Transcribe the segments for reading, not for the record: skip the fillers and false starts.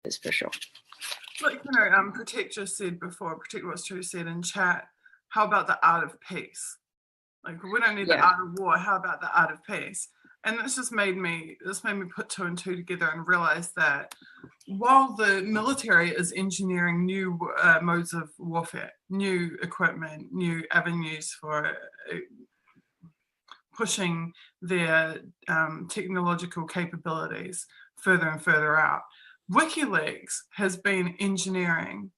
is for sure. Like, Protect just said before, Protect What's True said in chat, how about the art of peace? Like, we don't need the art of war, how about the art of peace? And this just made me put two and two together and realize that while the military is engineering new modes of warfare, new equipment, new avenues for pushing their technological capabilities further and further out, WikiLeaks has been engineering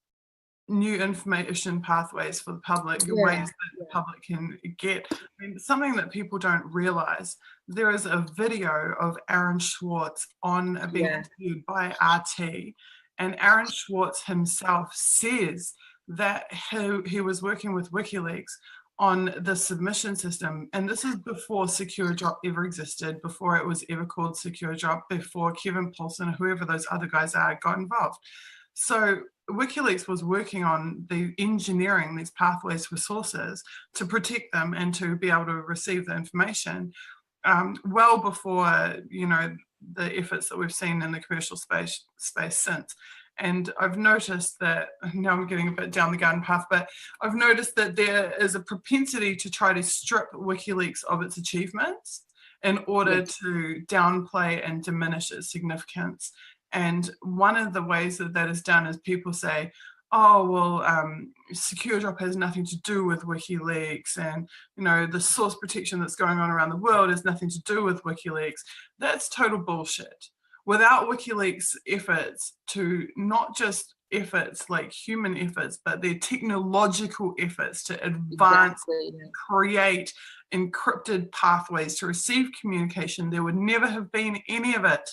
new information pathways for the public, ways that the public can get. I mean, something that people don't realize, there is a video of Aaron Swartz being interviewed by RT, and Aaron Swartz himself says that he was working with WikiLeaks on the submission system, and this is before Secure Drop ever existed, before it was ever called Secure Drop, before Kevin Paulson or whoever those other guys are got involved. So WikiLeaks was working on engineering these pathways for sources to protect them and to be able to receive the information well before, the efforts that we've seen in the commercial space since. And I've noticed that, now I'm getting a bit down the garden path, but I've noticed that there is a propensity to try to strip WikiLeaks of its achievements in order to downplay and diminish its significance. And one of the ways that is done is people say, oh, well, Secure Drop has nothing to do with WikiLeaks, and, the source protection that's going on around the world has nothing to do with WikiLeaks. That's total bullshit. Without WikiLeaks' efforts to not just efforts like human efforts, but their technological efforts to advance, create encrypted pathways to receive communication, there would never have been any of it.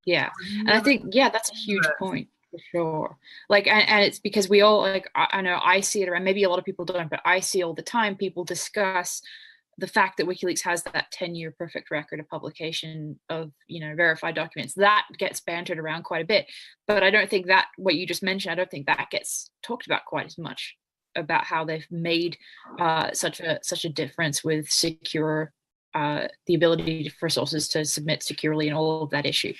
Yeah, and I think, that's a huge point for sure. Like, and it's because we all, like, I know I see it around, maybe a lot of people don't, but I see all the time people discuss the fact that WikiLeaks has that 10-year perfect record of publication of, verified documents. That gets bantered around quite a bit. But I don't think that, what you just mentioned, I don't think that gets talked about quite as much, about how they've made such a difference with secure, the ability for sources to submit securely and all of that issue.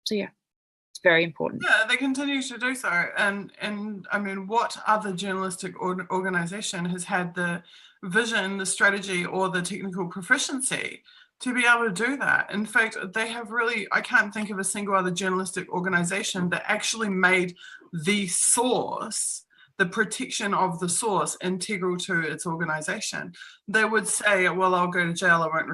So it's very important. Yeah, they continue to do so. And I mean, what other journalistic organization has had the vision, the strategy, or the technical proficiency to be able to do that? In fact, they have really, I can't think of a single other journalistic organization that actually made the source, the protection of the source, integral to its organization. They would say, well, I'll go to jail, I won't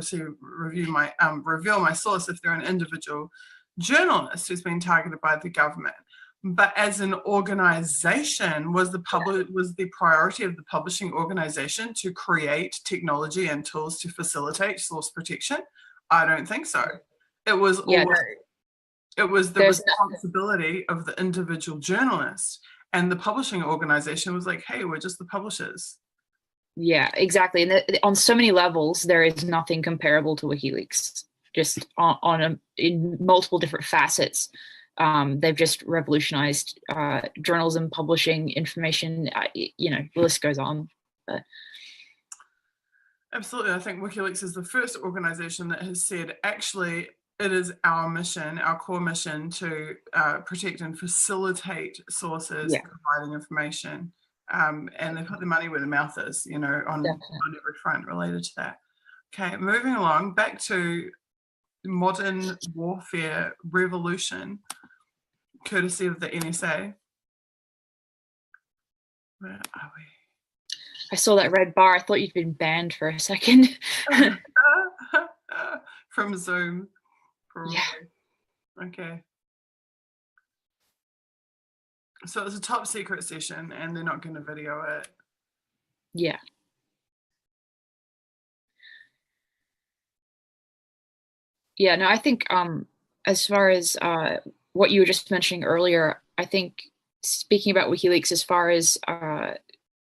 reveal my source if they're an individual journalist who's been targeted by the government. But as an organization, was the priority of the publishing organization to create technology and tools to facilitate source protection? I don't think so. It was the responsibility of the individual journalist, and the publishing organization was like, hey, we're just the publishers. Yeah, exactly. And on so many levels, there is nothing comparable to WikiLeaks. Just in multiple different facets. They've just revolutionized journalism, publishing, information, the list goes on. But. Absolutely. I think WikiLeaks is the first organization that has said, actually, it is our mission, our core mission, to protect and facilitate sources providing information. And they put the money where the mouth is, on every front related to that. Okay, moving along, back to modern warfare revolution, courtesy of the NSA. Where are we? I saw that red bar. I thought you'd been banned for a second. From Zoom. Probably. Yeah. Okay. So it's a top secret session and they're not going to video it. Yeah. Yeah, no, I think as far as what you were just mentioning earlier, I think speaking about WikiLeaks as far as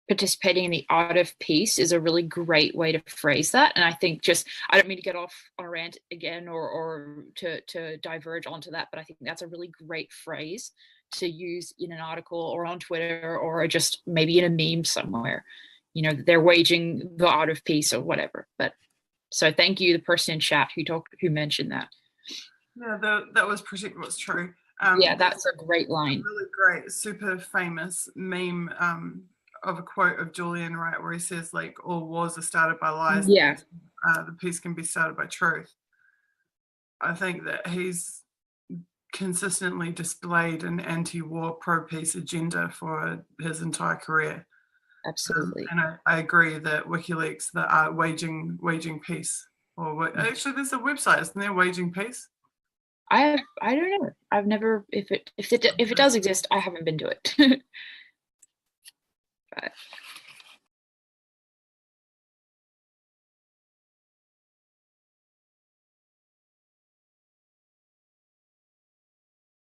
participating in the art of peace is a really great way to phrase that. And I think I don't mean to get off on a rant again or to diverge onto that, but I think that's a really great phrase to use in an article or on Twitter or just maybe in a meme somewhere. They're waging the art of peace or whatever. But so thank you, the person in chat who mentioned that. Yeah, that was Protect What's True. Yeah, that's a great line. Really great, super famous meme of a quote of Julian, right, where he says, like, all wars are started by lies. Yeah. The peace can be started by truth. I think that he's consistently displayed an anti-war, pro-peace agenda for his entire career. Absolutely. And I agree that WikiLeaks, the waging peace, or actually, there's a website, isn't there? Waging Peace. I don't know. I've never, if it does exist, I haven't been to it. But